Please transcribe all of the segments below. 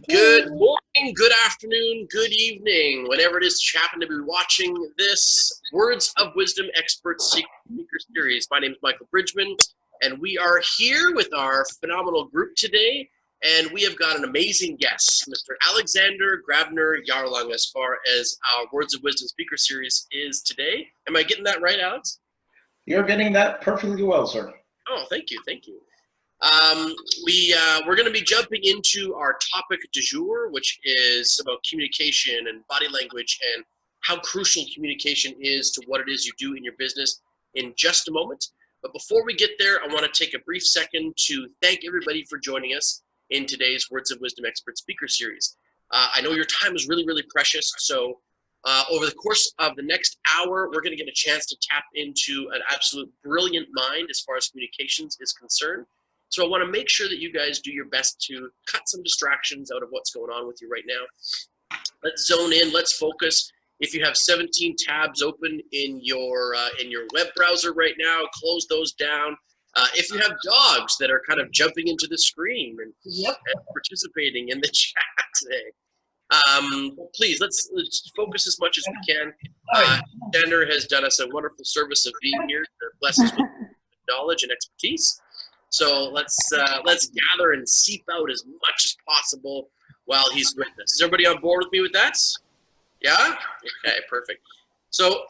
Good morning, good afternoon, good evening, whenever it is you happen to be watching this Words of Wisdom Expert Speaker Series. My name is Michael Bridgman, and we are here with our phenomenal group today, and we have got an amazing guest, Mr. Alexander Grabner Jarlung, as far as our Words of Wisdom Speaker Series is today. Am I getting that right, Alex? You're getting that perfectly well, sir. Oh, thank you, thank you. We're going to be jumping into our topic du jour, which is about communication and body language and how crucial communication is to what it is you do in your business in just a moment. But before we get there, I want to take a brief second to thank everybody for joining us in today's Words of Wisdom Expert Speaker Series. I know your time is really, really precious, so over the course of the next hour, we're going to get a chance to tap into an absolute brilliant mind as far as communications is concerned. So I want to make sure that you guys do your best to cut some distractions out of what's going on with you right now. Let's zone in, let's focus. If you have 17 tabs open in your web browser right now, close those down. If you have dogs that are kind of jumping into the screen and participating in the chat today, please, let's focus as much as we can. Alexander has done us a wonderful service of being here to bless us with knowledge and expertise. So let's gather and seep out as much as possible while he's with us. Is everybody on board with me with that? Yeah? Okay, perfect. So,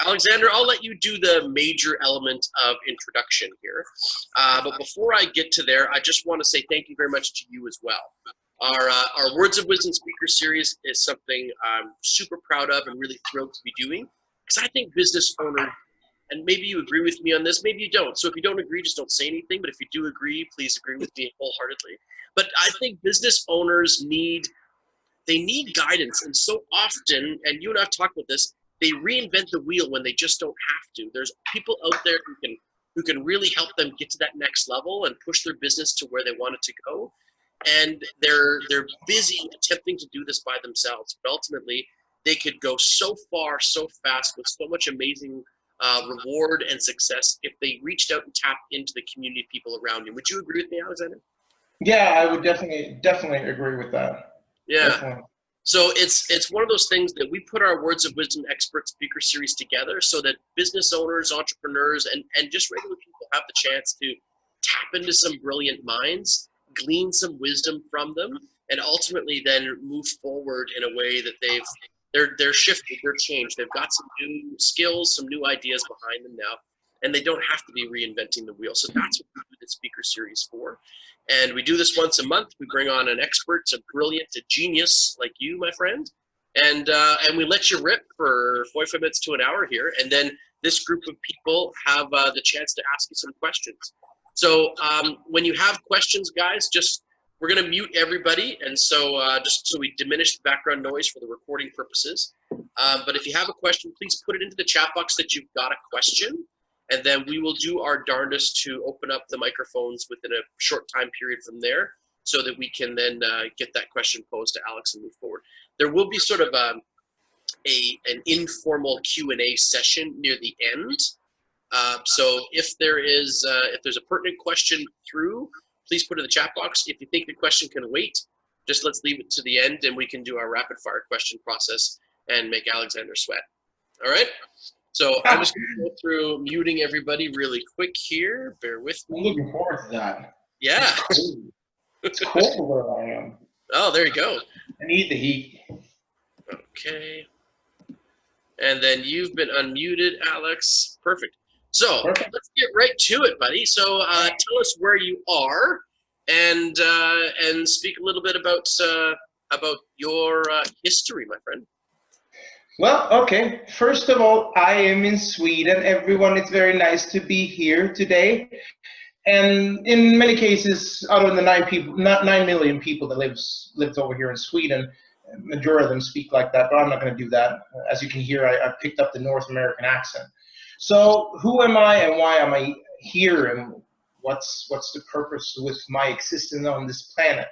Alexander, I'll let you do the major element of introduction here. But before I get to there, I just want to say thank you very much to you as well. Our Words of Wisdom Speaker Series is something I'm super proud of and really thrilled to be doing, because I think business owners, and maybe you agree with me on this, maybe you don't. So if you don't agree, just don't say anything. But if you do agree, please agree with me wholeheartedly. But I think business owners need guidance. And so often, and you and I have talked about this, they reinvent the wheel when they just don't have to. There's people out there who can really help them get to that next level and push their business to where they want it to go. And they're busy attempting to do this by themselves. But ultimately, they could go so far, so fast with so much amazing reward and success if they reached out and tapped into the community of people around you. Would you agree with me, Alexander? Yeah, I would definitely agree with that. Yeah. Definitely. So it's one of those things that we put our Words of Wisdom Expert Speaker Series together so that business owners, entrepreneurs, and just regular people have the chance to tap into some brilliant minds, glean some wisdom from them, and ultimately then move forward in a way that they're shifted, they're changed. They've got some new skills, some new ideas behind them now, and they don't have to be reinventing the wheel. So that's what we do the speaker series for. And we do this once a month. We bring on an expert, a brilliant, a genius like you, my friend, and we let you rip for 45 minutes to an hour here. And then this group of people have the chance to ask you some questions. So when you have questions, guys, we're going to mute everybody, and so just so we diminish the background noise for the recording purposes. But if you have a question, please put it into the chat box that you've got a question, and then we will do our darndest to open up the microphones within a short time period from there so that we can then get that question posed to Alex and move forward. There will be sort of an informal Q&A session near the end. So if there's a pertinent question through, please put it in the chat box. If you think the question can wait, just let's leave it to the end and we can do our rapid fire question process and make Alexander sweat. All right? So I'm just going to go through muting everybody really quick here. Bear with me. I'm looking forward to that. Yeah. It's cold where I am. Oh, there you go. I need the heat. Okay. And then you've been unmuted, Alex. Perfect. So let's get right to it, buddy. So tell us where you are, and speak a little bit about your history, my friend. Well, okay. First of all, I am in Sweden. Everyone, it's very nice to be here today. And in many cases, out of the 9 million people that lives over here in Sweden, majority of them speak like that. But I'm not going to do that. As you can hear, I picked up the North American accent. So who am I and why am I here, and what's the purpose with my existence on this planet?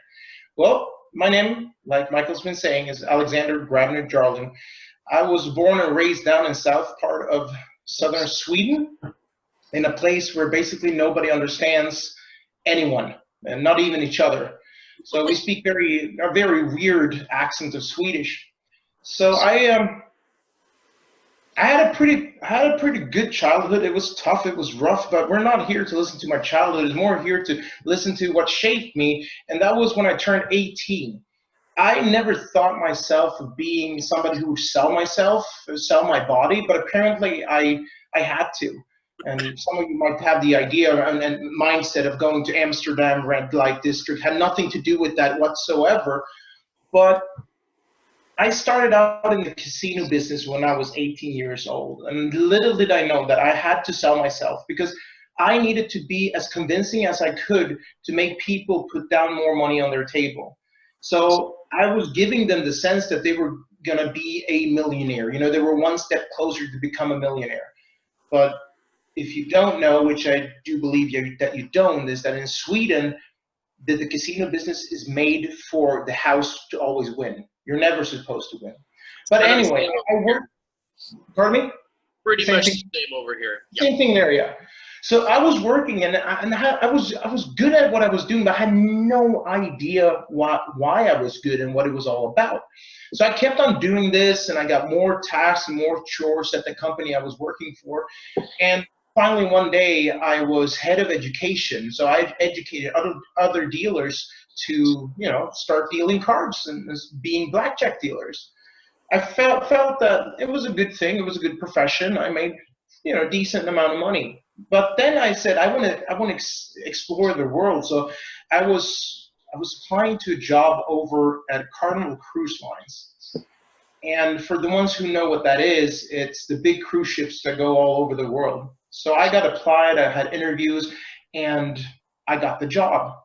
Well, my name, like Michael's been saying, is Alexander Grabner Jarlung. I was born and raised down in south part of southern Sweden, in a place where basically nobody understands anyone, and not even each other. So we speak a very weird accent of Swedish. So I had a pretty good childhood. It was tough, it was rough, but we're not here to listen to my childhood. It's more here to listen to what shaped me, and that was when I turned 18. I never thought myself of being somebody who would sell myself, sell my body, but apparently I had to. And some of you might have the idea and mindset of going to Amsterdam red light district. Had nothing to do with that whatsoever. But I started out in the casino business when I was 18 years old, and little did I know that I had to sell myself because I needed to be as convincing as I could to make people put down more money on their table. So I was giving them the sense that they were going to be a millionaire. You know, they were one step closer to become a millionaire. But if you don't know, which I do believe that you don't, is that in Sweden, the casino business is made for the house to always win. You're never supposed to win. But anyway, I worked. Pardon me? Pretty much the same over here. Yep. Same thing there, yeah. So I was working, and I was good at what I was doing, but I had no idea why I was good and what it was all about. So I kept on doing this, and I got more tasks and more chores at the company I was working for. And finally, one day, I was head of education. So I educated other dealers to, you know, start dealing cards and being blackjack dealers. I felt that it was a good thing. It was a good profession. I made, you know, a decent amount of money. But then I said, I want to explore the world. So I was applying to a job over at Carnival Cruise Lines. And for the ones who know what that is, it's the big cruise ships that go all over the world. So I got applied, I had interviews, and I got the job.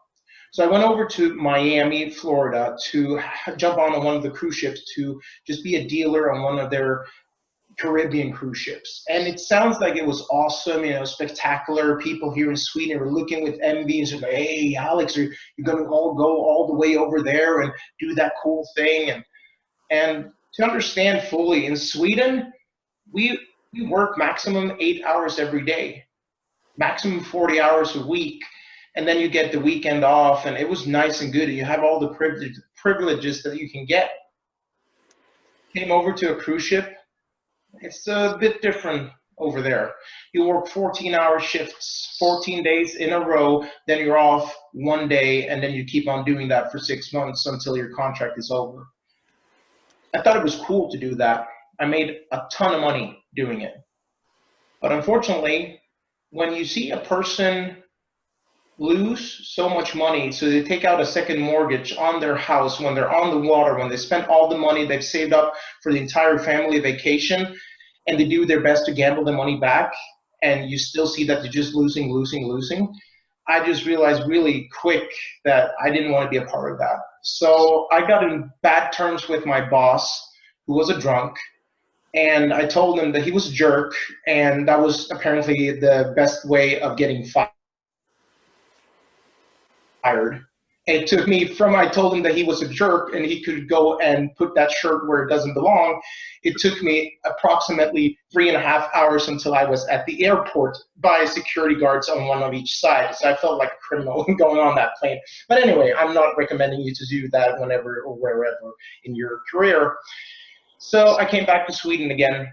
So I went over to Miami, Florida to jump on one of the cruise ships to just be a dealer on one of their Caribbean cruise ships. And it sounds like it was awesome, you know, spectacular. People here in Sweden were looking with envy and said, hey, Alex, you're going to all go all the way over there and do that cool thing. And to understand fully, in Sweden, we work maximum 8 hours every day, maximum 40 hours a week, and then you get the weekend off, and it was nice and good. You have all the privileges that you can get. Came over to a cruise ship. It's a bit different over there. You work 14-hour shifts, 14 days in a row, then you're off one day, and then you keep on doing that for 6 months until your contract is over. I thought it was cool to do that. I made a ton of money doing it. But unfortunately, when you see a person lose so much money, so they take out a second mortgage on their house when they're on the water, when they spent all the money they've saved up for the entire family vacation, and they do their best to gamble the money back, and you still see that they're just losing, I just realized really quick that I didn't want to be a part of that. So I got in bad terms with my boss, who was a drunk, and I told him that he was a jerk, and that was apparently the best way of getting fired. It took me from I told him that he was a jerk and he could go and put that shirt where it doesn't belong. It took me approximately 3.5 hours until I was at the airport by security guards on one of each side. So I felt like a criminal going on that plane. But anyway, I'm not recommending you to do that whenever or wherever in your career. So I came back to Sweden again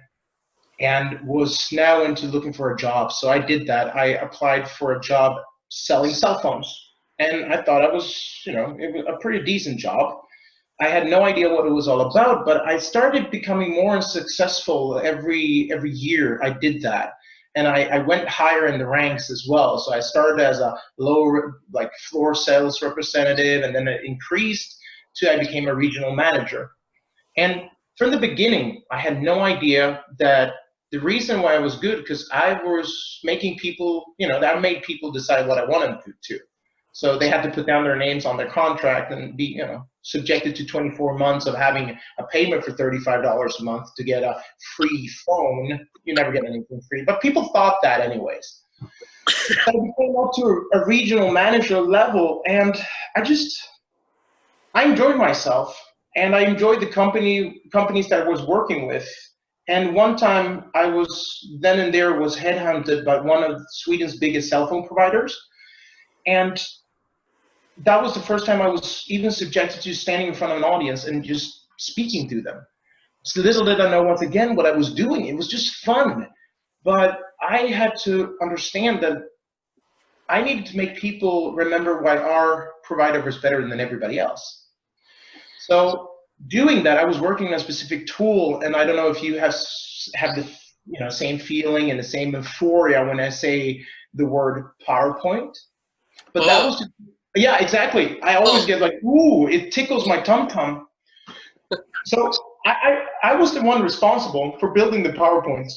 and was now into looking for a job. So I did that. I applied for a job selling cell phones. And I thought it was, you know, it was a pretty decent job. I had no idea what it was all about, but I started becoming more successful every year I did that. And I went higher in the ranks as well. So I started as a lower, like floor sales representative, and then it increased to I became a regional manager. And from the beginning, I had no idea that the reason why I was good, because I was making people, you know, that made people decide what I wanted them to. So they had to put down their names on their contract and be, you know, subjected to 24 months of having a payment for $35 a month to get a free phone. You never get anything free, but people thought that anyways. So I became up to a regional manager level, and I enjoyed myself, and I enjoyed the companies that I was working with. And one time I was then and there was headhunted by one of Sweden's biggest cell phone providers. And that was the first time I was even subjected to standing in front of an audience and just speaking to them. So little did I know, once again, what I was doing. It was just fun. But I had to understand that I needed to make people remember why our provider was better than everybody else. So doing that, I was working on a specific tool, and I don't know if you have the same feeling and the same euphoria when I say the word PowerPoint. But that was just, yeah, exactly. I always get like, ooh, it tickles my tum-tum. So I was the one responsible for building the PowerPoints,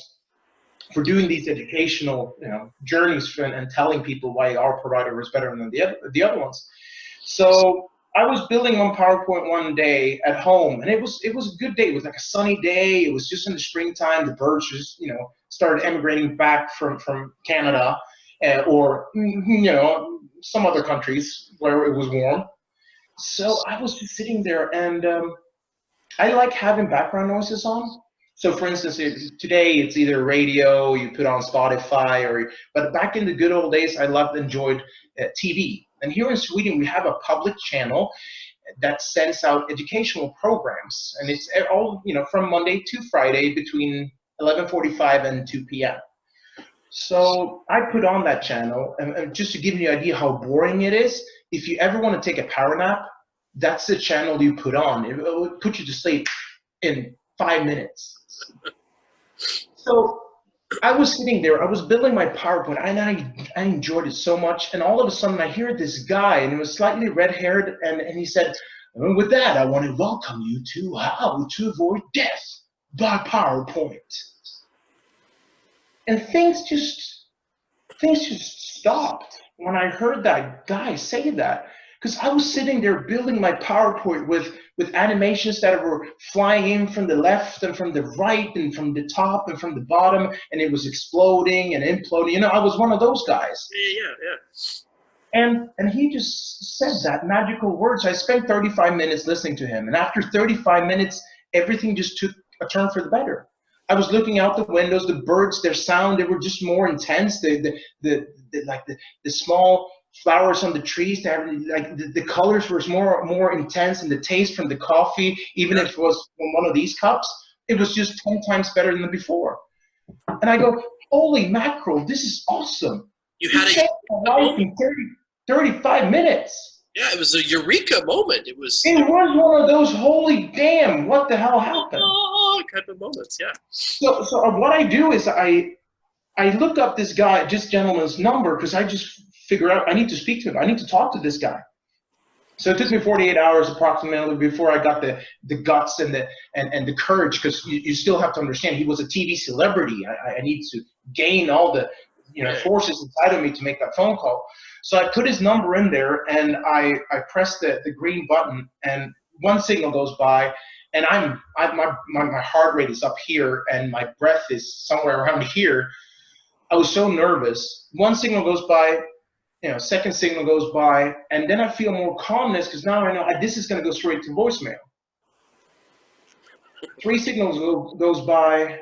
for doing these educational journeys and telling people why our provider was better than the other ones. So I was building on PowerPoint one day at home, and it was a good day. It was like a sunny day. It was just in the springtime. The birds just started emigrating back from Canada or some other countries where it was warm. So I was just sitting there, and I like having background noises on. So for instance, today it's either radio, you put on Spotify, but back in the good old days, I enjoyed TV. And here in Sweden, we have a public channel that sends out educational programs, and it's all from Monday to Friday between 11:45 and 2 p.m. So I put on that channel, and just to give you an idea how boring it is, if you ever want to take a power nap, that's the channel you put on. It will put you to sleep in 5 minutes. So I was sitting there, I was building my PowerPoint, and I enjoyed it so much, and all of a sudden I hear this guy, and he was slightly red-haired, and he said, with that, I want to welcome you to How to Avoid Death by PowerPoint. And things just stopped when I heard that guy say that, because I was sitting there building my PowerPoint with animations that were flying in from the left and from the right and from the top and from the bottom, and it was exploding and imploding. I was one of those guys. Yeah. And he just said that magical words. I spent 35 minutes listening to him, and after 35 minutes, everything just took a turn for the better. I was looking out the windows, the birds, their sound, they were just more intense. The small flowers on the trees, the colors were more intense, and the taste from the coffee, even if it was from one of these cups, it was just 10 times better than before. And I go, holy mackerel, this is awesome. You had changed my life in 35 minutes. Yeah, it was a Eureka moment. It was one of those holy damn, what the hell happened? Kind of moments, yeah. So what I do is I look up this gentleman's number, because I just figure out I need to speak to him. I need to talk to this guy. So it took me 48 hours approximately before I got the guts and the courage, because you still have to understand he was a TV celebrity. I need to gain all the forces inside of me to make that phone call. So I put his number in there, and I pressed the green button, and one signal goes by, and my heart rate is up here, and my breath is somewhere around here. I was so nervous. One signal goes by, second signal goes by, and then I feel more calmness, because now I know this is going to go straight to voicemail. 3 signals goes by,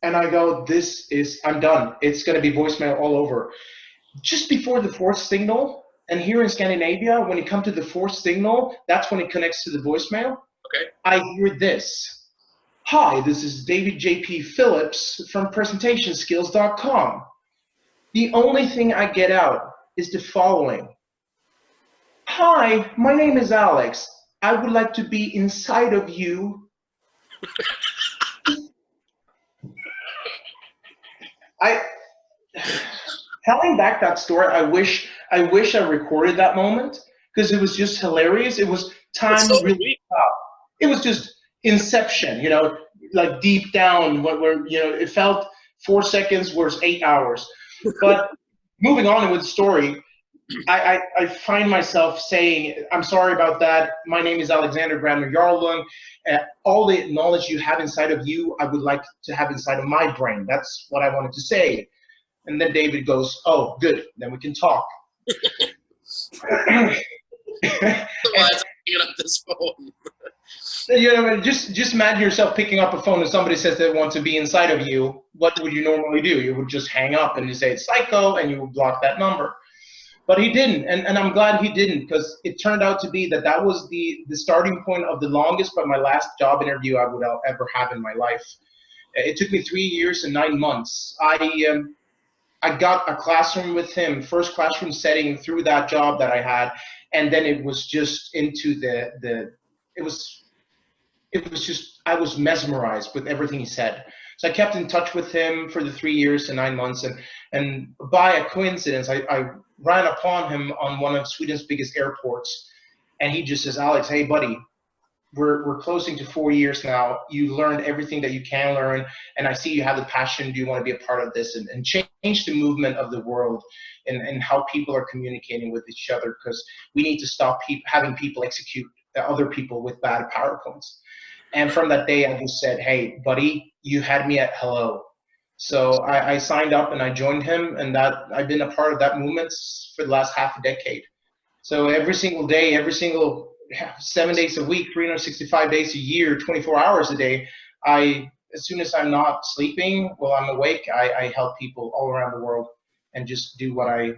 and I go, I'm done. It's going to be voicemail all over. Just before the 4th signal, and here in Scandinavia, when you come to the 4th signal, that's when it connects to the voicemail. Okay. I hear this. Hi, this is David J.P. Phillips from PresentationSkills.com. The only thing I get out is the following. Hi, my name is Alex. I would like to be inside of you. Telling back that story, I wish I recorded that moment, because it was just hilarious. It was time really up. It was just inception, like deep down, where it felt 4 seconds was 8 hours. But moving on with the story, I find myself saying, I'm sorry about that. My name is Alexander Grabner Jarlung. All the knowledge you have inside of you, I would like to have inside of my brain. That's what I wanted to say. And then David goes, oh, good, then we can talk. Otherwise, I'm picking up this phone. Just imagine yourself picking up a phone and somebody says they want to be inside of you. What would you normally do? You would just hang up and you say it's psycho, and you would block that number. But he didn't, and I'm glad he didn't, because it turned out to be that was the starting point of the longest but my last job interview I would ever have in my life. It took me 3 years and 9 months. I got a classroom with him, first classroom setting through that job that I had, and then it was just into it was just, I was mesmerized with everything he said. So I kept in touch with him for the 3 years and 9 months, and by a coincidence, I ran upon him on one of Sweden's biggest airports, and he just says, Alex, hey buddy, we're closing to 4 years now. You learned everything that you can learn, and I see you have the passion. Do you want to be a part of this and change the movement of the world and how people are communicating with each other? Because we need to stop having people execute other people with bad PowerPoints. And from that day, I just said, hey, buddy, you had me at hello. So I signed up and I joined him, and that I've been a part of that movement for the last half a decade. So every single day, every single 7 days a week, 365 days a year, 24 hours a day, as soon as I'm not sleeping, while I'm awake, I help people all around the world and just do what I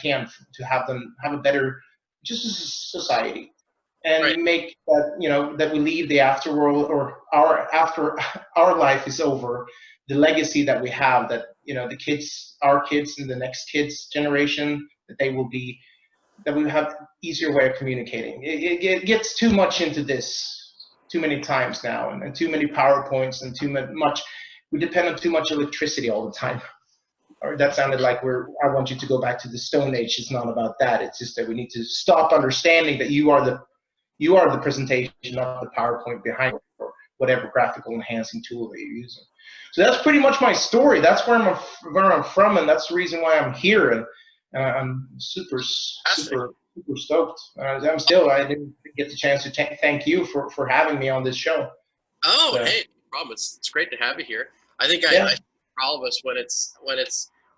can to have them have a better, just a society. And right. Make that, that we leave the afterworld, or after our life is over, the legacy that we have, that the kids, our kids and the next kids generation, that we have easier way of communicating. It gets too much into this too many times now, and too many PowerPoints, and too much, we depend on too much electricity all the time. Or that sounded like I want you to go back to the Stone Age. It's not about that. It's just that we need to stop understanding that you are the presentation, not the PowerPoint behind it, or whatever graphical enhancing tool that you're using. So that's pretty much my story. That's where I'm from, and that's the reason why I'm here. And I'm super stoked. I didn't get the chance to thank you for having me on this show. Oh, so, hey, no problem. It's great to have you here. I think I all of us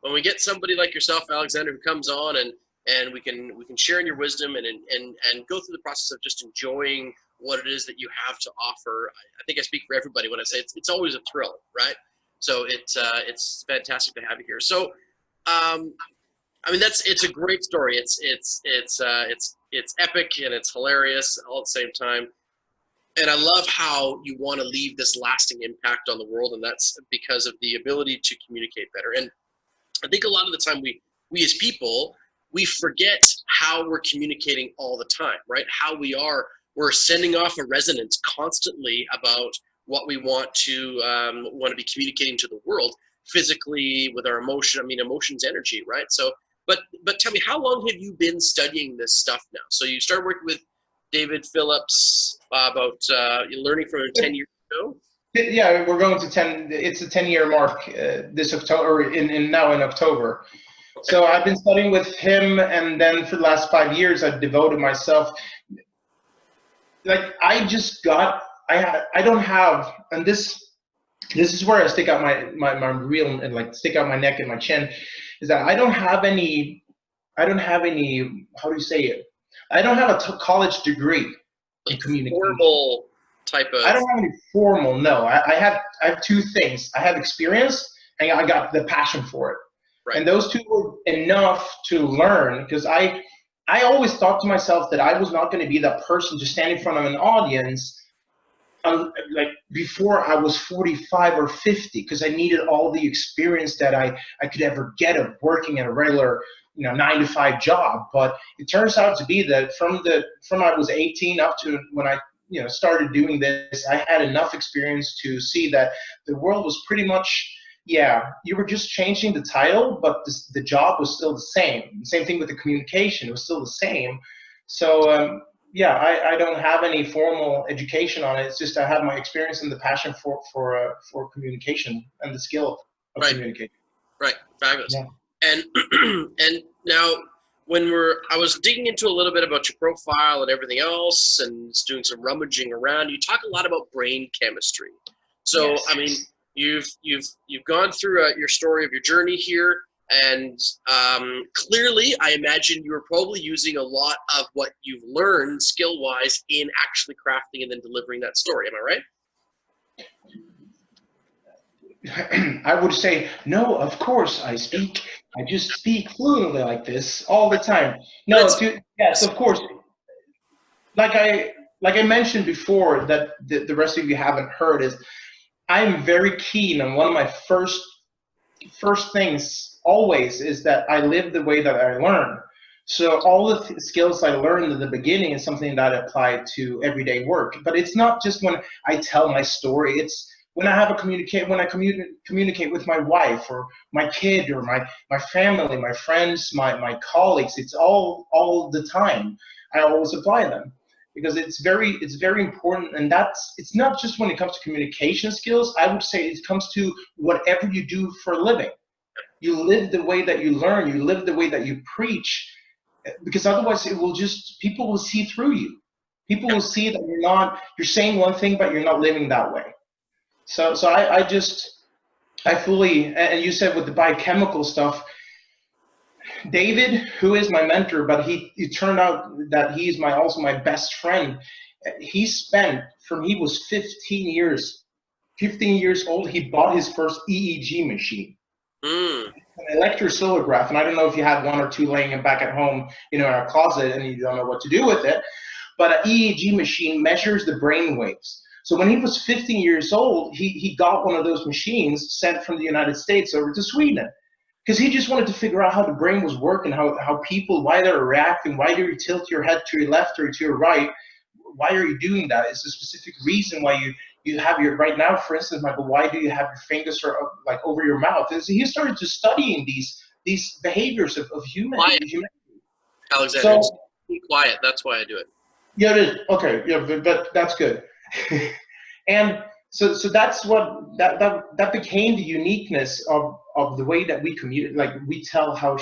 when we get somebody like yourself, Alexander, who comes on and we can share in your wisdom and go through the process of just enjoying what it is that you have to offer. I think I speak for everybody when I say it's always a thrill, right? So it's fantastic to have you here. So I mean, it's a great story. It's epic and it's hilarious all at the same time. And I love how you want to leave this lasting impact on the world, and that's because of the ability to communicate better. And I think a lot of the time we as people, we forget how we're communicating all the time, right? How we're sending off a resonance constantly about what we want to be communicating to the world physically with our emotion. I mean, emotion's energy, right? So, but tell me, how long have you been studying this stuff now? So you started working with David Phillips about learning from him 10 years ago? Yeah, we're going to 10. It's a 10-year mark this October, now in October. Okay. So I've been studying with him, and then for the last 5 years, I've devoted myself. Like I don't have, and this is where I stick out my real, and like stick out my neck and my chin, is that I don't have any. How do you say it? I don't have a college degree in communication. Formal type of. I don't have any formal. No, I have two things. I have experience, and I got the passion for it. Right. And those two were enough to learn, because I always thought to myself that I was not going to be that person to stand in front of an audience like before I was 45 or 50, because I needed all the experience that I could ever get of working at a regular 9-to-5 job. But it turns out to be that from I was 18 up to when I started doing this, I had enough experience to see that the world was pretty much, you were just changing the title, but the job was still the same. Same thing with the communication, it was still the same. So I don't have any formal education on it. It's just I have my experience and the passion for communication and the skill of communication. Right, fabulous. Yeah. And now I was digging into a little bit about your profile and everything else, and doing some rummaging around. You talk a lot about brain chemistry. So yes. I mean, you've gone through your story of your journey here, and clearly, I imagine you were probably using a lot of what you've learned skill-wise in actually crafting and then delivering that story. Am I right? I would say no. Of course, I speak I just speak fluently like this all the time. But No, yes, of course. Like I mentioned before, that the rest of you haven't heard, is I'm very keen, and one of my first things always is that I live the way that I learn. So all the skills I learned in the beginning is something that I apply to everyday work. But it's not just when I tell my story. It's when I have a communicate with my wife or my kid or my family, my friends, my colleagues. It's all the time. I always apply them because it's very important. And it's not just when it comes to communication skills. I would say it comes to whatever you do for a living. You live the way that you learn. You live the way that you preach, because otherwise people will see through you. People will see that you're saying one thing, but you're not living that way. So I fully, and you said with the biochemical stuff, David, who is my mentor, but it turned out that he's also my best friend. He spent, from he was 15 years old, he bought his first EEG machine. An electrosilograph, and I don't know if you have one or two laying back at home, in our closet, and you don't know what to do with it, but an EEG machine measures the brain waves. So when he was 15 years old, he got one of those machines sent from the United States over to Sweden, because he just wanted to figure out how the brain was working, how people, why they're reacting, why do you tilt your head to your left or to your right, why are you doing that? Is a specific reason why you have your, right now, for instance, Michael, why do you have your fingers like over your mouth? And so he started to studying these behaviors of humanity. Alexander, so, be quiet. That's why I do it. Yeah, it is. Okay, yeah, but that's good. And so that's what that became the uniqueness of the way that we communicate. Like, we tell how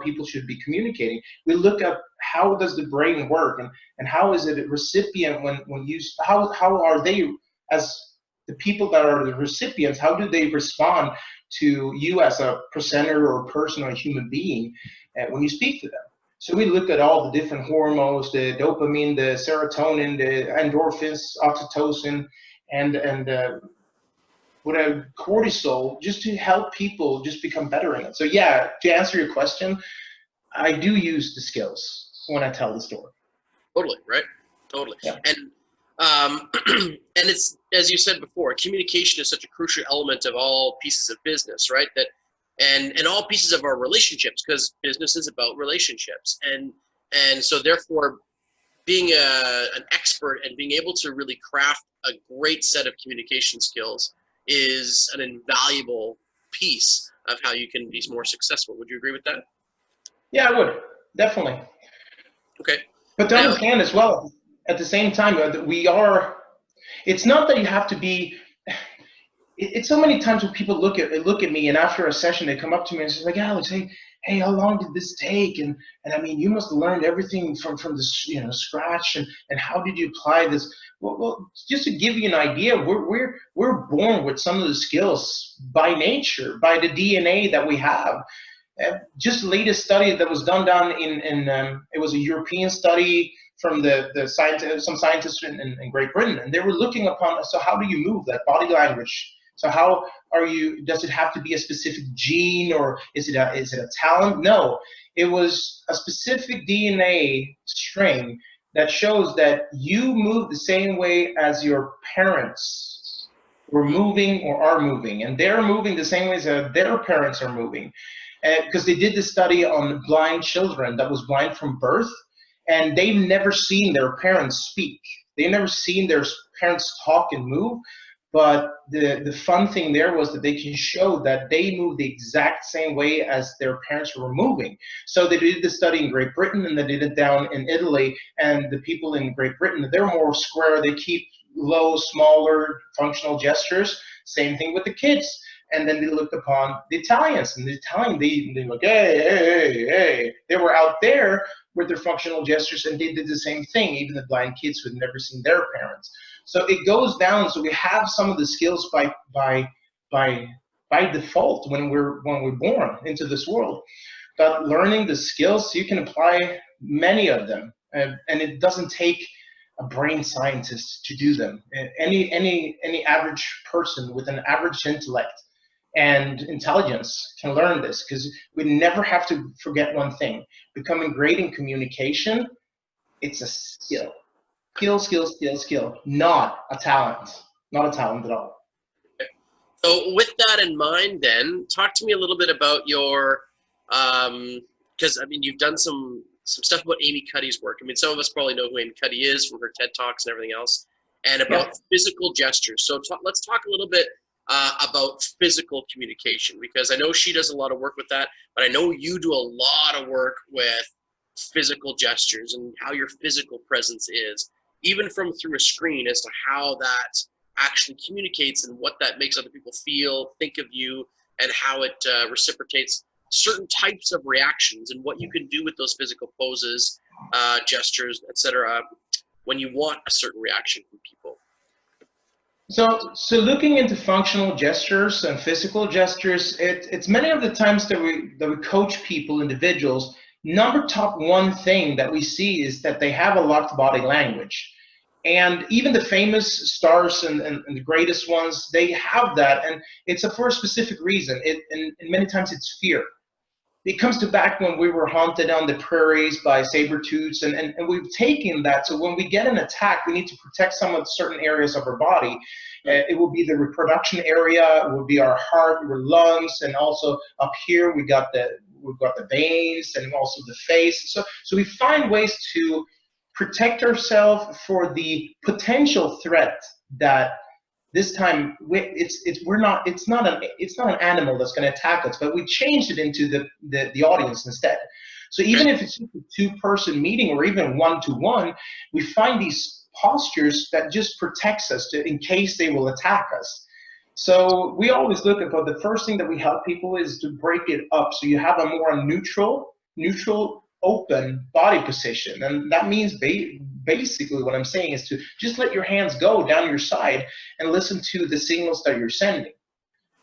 people should be communicating. We look at how does the brain work, and how is it a recipient when you, how are they, as the people that are the recipients, how do they respond to you as a presenter or a person or a human being when you speak to them? So we look at all the different hormones, the dopamine, the serotonin, the endorphins, oxytocin, and cortisol, just to help people just become better in it. So yeah, to answer your question, I do use the skills when I tell the story. Totally, right? Totally. Yeah. And and it's, as you said before, communication is such a crucial element of all pieces of business, right? That and all pieces of our relationships, because business is about relationships, and so therefore, being an expert and being able to really craft a great set of communication skills is an invaluable piece of how you can be more successful. Would you agree with that? Yeah, I would, definitely. Okay. But to understand as well, at the same time, it's not that you have to be, it's so many times when people look at me, and after a session they come up to me and say, like, Alex, hey, how long did this take? And I mean, you must have learned everything from the scratch, and how did you apply this? Well, just to give you an idea, we're born with some of the skills by nature, by the DNA that we have. Just the latest study that was done down in it was a European study from some scientists in Great Britain, and they were looking upon, so how do you move, that body language? So how does it have to be a specific gene, or is it a talent? No, it was a specific DNA string that shows that you move the same way as your parents were moving or are moving, and they're moving the same way as their parents are moving. Because they did this study on blind children that was blind from birth, and they've never seen their parents speak. They've never seen their parents talk and move. But the fun thing there was that they can show that they move the exact same way as their parents were moving. So they did the study in Great Britain, and they did it down in Italy. And the people in Great Britain, they're more square. They keep low, smaller, functional gestures. Same thing with the kids. And then they looked upon the Italians, and the Italian, they look, hey. They were out there with their functional gestures, and they did the same thing, even the blind kids who had never seen their parents. So it goes down. So we have some of the skills by default when we're born into this world. But learning the skills, you can apply many of them, and it doesn't take a brain scientist to do them. Any average person with an average intellect and intelligence can learn this, because we never have to forget one thing. Becoming great in communication, it's a skill. Skill, not a talent. Not a talent at all. So with that in mind, then, talk to me a little bit about your, because I mean, you've done some stuff about Amy Cuddy's work. I mean, some of us probably know who Amy Cuddy is from her TED Talks and everything else, and about physical gestures. So let's talk a little bit about physical communication, because I know she does a lot of work with that, but I know you do a lot of work with physical gestures and how your physical presence is, even from through a screen, as to how that actually communicates and what that makes other people feel, think of you, and how it reciprocates certain types of reactions, and what you can do with those physical poses, gestures, etc., when you want a certain reaction from people. So looking into functional gestures and physical gestures, it's many of the times that we coach people, individuals, top one thing that we see is that they have a locked body language. And even the famous stars and the greatest ones, they have that, and it's for a specific reason. And many times it's fear. It comes to back when we were hunted on the prairies by saber-tooths, and we've taken that. So when we get an attack, we need to protect some of the certain areas of our body. It will be the reproduction area, it will be our heart, our lungs, and also up here we've got the veins, and also the face. So we find ways to protect ourselves for the potential threat that this time it's not an animal that's going to attack us, but we changed it into the audience instead. So even if it's a two-person meeting or even one-to-one, we find these postures that just protects us in case they will attack us. So we always look at, the first thing that we help people is to break it up, so you have a more neutral open body position. And that means basically what I'm saying is to just let your hands go down your side and listen to the signals that you're sending.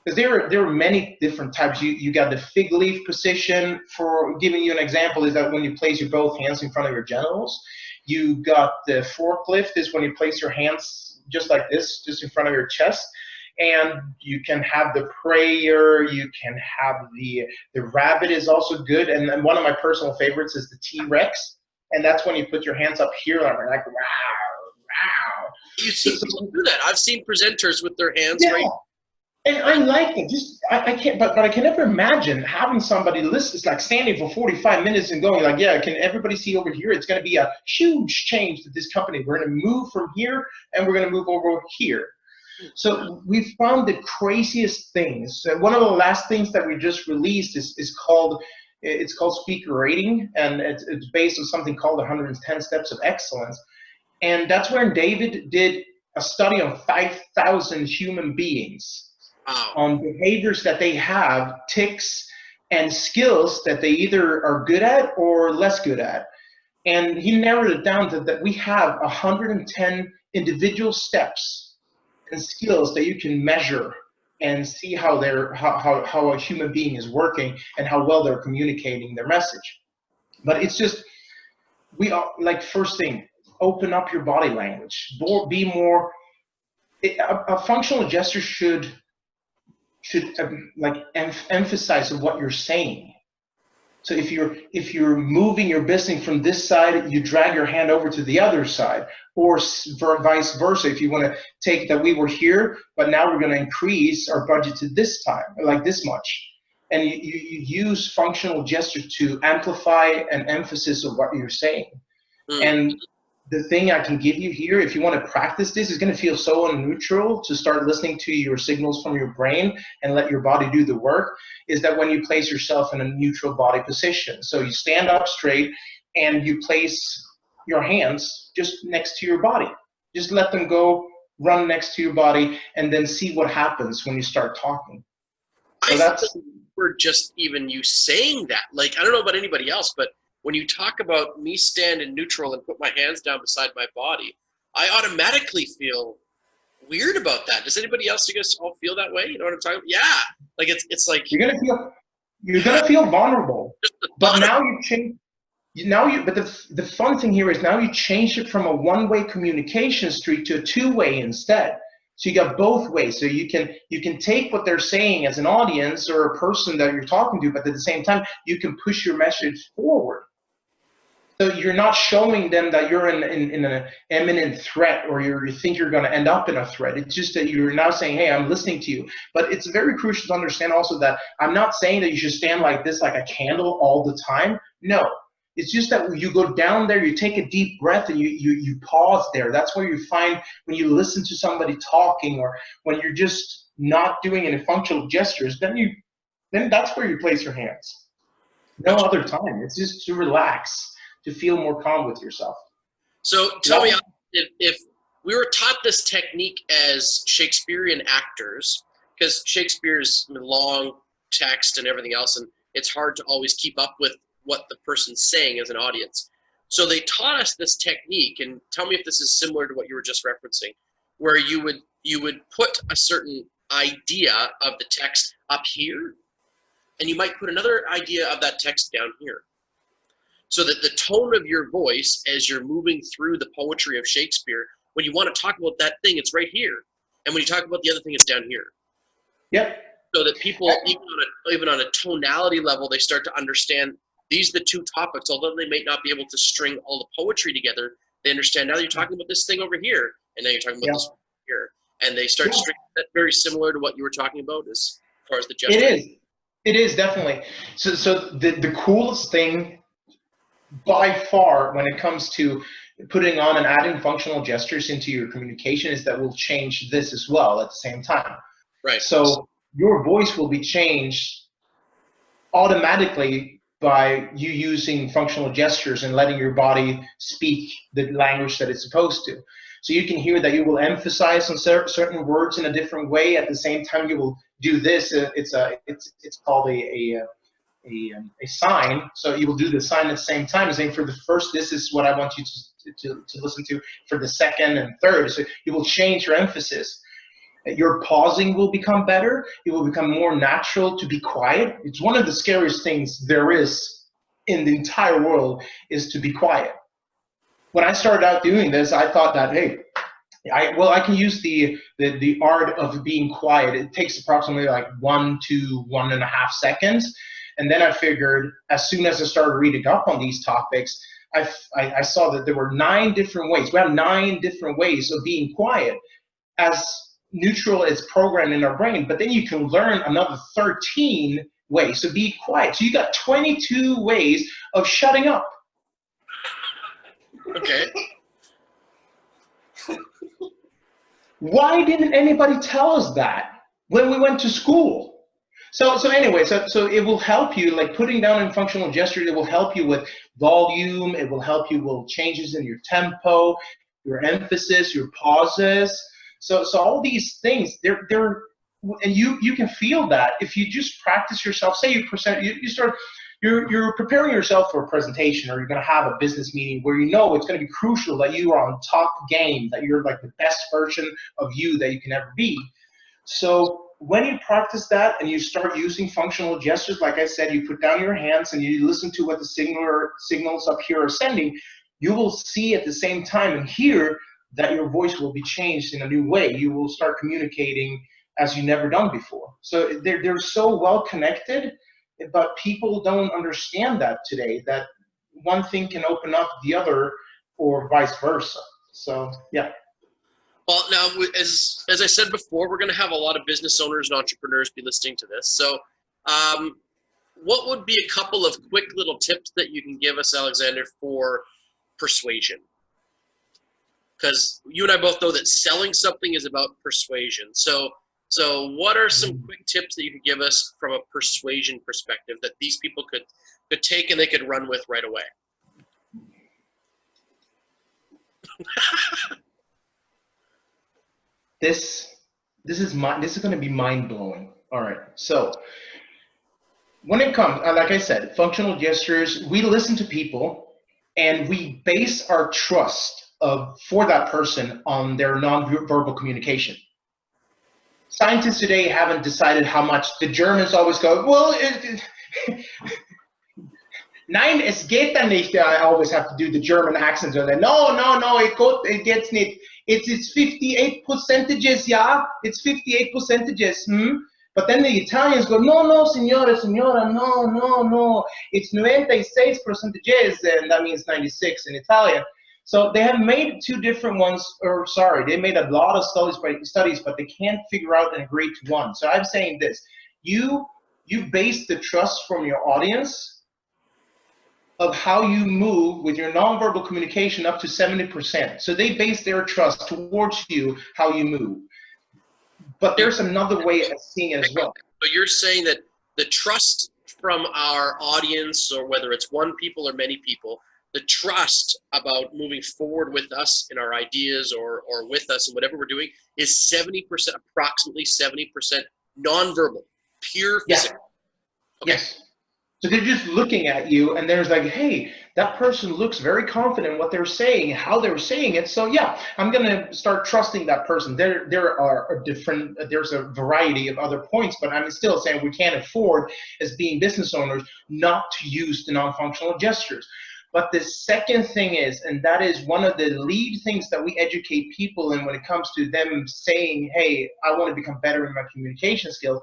Because there are many different types. You got the fig leaf position. For giving you an example, is that when you place your both hands in front of your genitals. You got the forklift, is when you place your hands just like this, just in front of your chest. And you can have the prayer, you can have the rabbit is also good. And then one of my personal favorites is the T-Rex. And that's when you put your hands up here and like, wow, wow. You see people do that. I've seen presenters with their hands right. And I like it. I can't, but I can never imagine having somebody listen. It's like standing for 45 minutes and going like, yeah, can everybody see over here? It's going to be a huge change to this company. We're going to move from here and we're going to move over here. So we found the craziest things. One of the last things that we just released is called speaker rating, and it's based on something called 110 Steps of Excellence. And that's where David did a study on 5,000 human beings on behaviors that they have, tics, and skills that they either are good at or less good at. And he narrowed it down to that we have 110 individual steps and skills that you can measure and see how a human being is working and how well they're communicating their message. But it's just, first thing, open up your body language. Be more. A functional gesture should emphasize what you're saying. So if you're moving your business from this side, you drag your hand over to the other side, or vice versa. If you want to take that we were here, but now we're going to increase our budget to this time, like this much. And you use functional gesture to amplify an emphasis of what you're saying. And the thing I can give you here, if you want to practice this, is going to feel so neutral to start listening to your signals from your brain and let your body do the work, is that when you place yourself in a neutral body position. So you stand up straight and you place your hands just next to your body. Just let them go, run next to your body, and then see what happens when you start talking. So that's for just even you saying that. Like, I don't know about anybody else, but when you talk about me stand in neutral and put my hands down beside my body, I automatically feel weird about that. Does anybody else, you guys all feel that way? You know what I'm talking about? Yeah. Like it's like you're gonna feel vulnerable. But now you change. But the fun thing here is now you change it from a one-way communication street to a two-way instead. So you got both ways. So you can take what they're saying as an audience or a person that you're talking to, but at the same time, you can push your message forward. So you're not showing them that you're in an imminent threat, or you think you're going to end up in a threat. It's just that you're now saying, hey, I'm listening to you. But it's very crucial to understand also that I'm not saying that you should stand like this, like a candle all the time. No. It's just that you go down there, you take a deep breath, and you pause there. That's where you find when you listen to somebody talking, or when you're just not doing any functional gestures, then that's where you place your hands. No other time. It's just to relax, to feel more calm with yourself. So tell me, if we were taught this technique as Shakespearean actors, because Shakespeare's long text and everything else, and it's hard to always keep up with what the person's saying as an audience. So they taught us this technique, and tell me if this is similar to what you were just referencing, where you would put a certain idea of the text up here, and you might put another idea of that text down here. So that the tone of your voice as you're moving through the poetry of Shakespeare, when you want to talk about that thing, it's right here. And when you talk about the other thing, it's down here. Yep. So that people, even on a tonality level, they start to understand these are the two topics. Although they may not be able to string all the poetry together, they understand now you're talking about this thing over here, and now you're talking about this over here. And they start stringing that, very similar to what you were talking about as far as the gesture. It is definitely. So the coolest thing by far when it comes to putting on and adding functional gestures into your communication is that we'll change this as well at the same time. Right. So your voice will be changed automatically by you using functional gestures and letting your body speak the language that it's supposed to. So you can hear that you will emphasize on certain words in a different way. At the same time, you will do this. It's called a sign. So you will do the sign at the same time, saying for the first, this is what I want you to listen to. For the second and third, so you will change your emphasis. Your pausing will become better. It will become more natural to be quiet. It's one of the scariest things there is in the entire world, is to be quiet. When I started out doing this, I thought that, hey, I can use the art of being quiet. It takes approximately like 1 to 1.5 seconds. And then I figured, as soon as I started reading up on these topics, I saw that there were 9 different ways. We have 9 different ways of being quiet, as neutral as programmed in our brain. But then you can learn another 13 ways to be quiet. So you got 22 ways of shutting up. Okay. Why didn't anybody tell us that when we went to school? So anyway, so it will help you, like putting down in functional gestures, it will help you with volume, it will help you with changes in your tempo, your emphasis, your pauses. So all these things, they're and you can feel that if you just practice yourself. Say you're preparing yourself for a presentation, or you're going to have a business meeting where you know it's going to be crucial that you are on top game, that you're like the best version of you that you can ever be. So when you practice that and you start using functional gestures, like I said, you put down your hands and you listen to what the signals up here are sending, you will see at the same time and hear that your voice will be changed in a new way. You will start communicating as you never done before. So they're so well connected, but people don't understand that today, that one thing can open up the other or vice versa. So, yeah. Well, now, as I said before, we're going to have a lot of business owners and entrepreneurs be listening to this. So what would be a couple of quick little tips that you can give us, Alexander, for persuasion? Because you and I both know that selling something is about persuasion. So what are some quick tips that you could give us from a persuasion perspective that these people could take and they could run with right away? This is going to be mind-blowing. All right. So when it comes, like I said, functional gestures, we listen to people and we base our trust for that person on their non-verbal communication. Scientists today haven't decided how much. The Germans always go, well, nein, es geht da nicht. I always have to do the German accent. No, it gets nicht. It's 58 percentages, yeah. It's 58 percentages. But then the Italians go, no, no, signore, signora, no, no, no. It's 96 percentages, and that means 96 in Italian. So they have made two different ones, or sorry, they made a lot of studies, but they can't figure out and agree to one. So I'm saying this: you base the trust from your audience of how you move with your nonverbal communication up to 70%. So they base their trust towards you how you move. But there's another way of seeing it as well. So you're saying that the trust from our audience, or whether it's one people or many people, the trust about moving forward with us in our ideas or with us in whatever we're doing is 70%, approximately 70% nonverbal, pure physical. Yeah. Okay. Yes. So they're just looking at you, and there's like, hey, that person looks very confident in what they're saying, how they're saying it. So yeah, I'm gonna start trusting that person. There are different, there's a variety of other points, but I'm still saying we can't afford, as being business owners, not to use the non-functional gestures. But the second thing is, and that is one of the lead things that we educate people in when it comes to them saying, hey, I want to become better in my communication skills,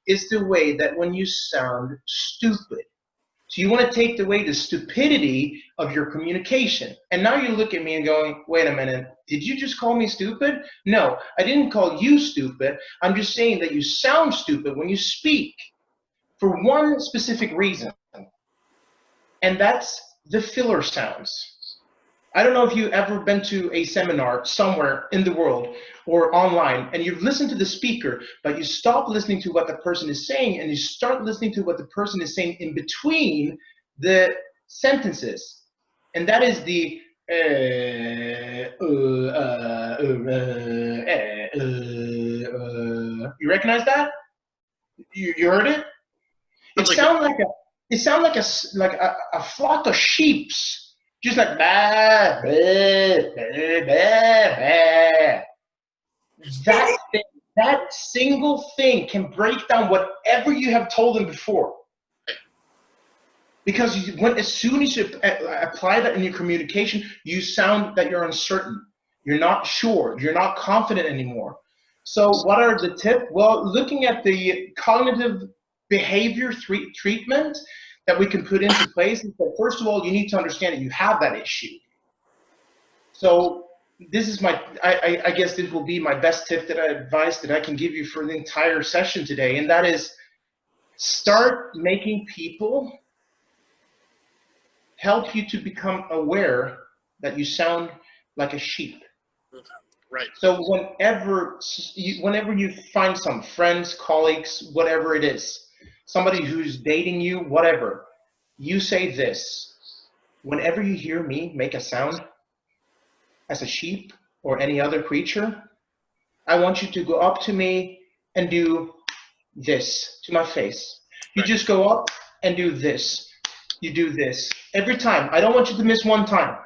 is the way that when you sound stupid. So you want to take away the stupidity of your communication. And now you look at me and going, wait a minute, did you just call me stupid? No, I didn't call you stupid. I'm just saying that you sound stupid when you speak for one specific reason. And that's the filler sounds. I don't know if you've ever been to a seminar somewhere in the world or online, and you've listened to the speaker, but you stop listening to what the person is saying, and you start listening to what the person is saying in between the sentences. And that is the you recognize that? You heard it? It sounds like a flock of sheeps. Just like bah, bah, bah, bah, bah. That single thing can break down whatever you have told them before. Because as soon as you apply that in your communication, you sound that you're uncertain. You're not sure. You're not confident anymore. So what are the tips? Well, looking at the cognitive behavior treatment that we can put into place is that, first of all, you need to understand that you have that issue. So this is I guess this will be my best tip advice that I can give you for the entire session today, and that is start making people help you to become aware that you sound like a sheep. Right. So whenever you find some friends, colleagues, whatever it is, somebody who's dating you, whatever, you say this: whenever you hear me make a sound as a sheep or any other creature, I want you to go up to me and do this to my face. You just go up and do this. You do this every time. I don't want you to miss one time.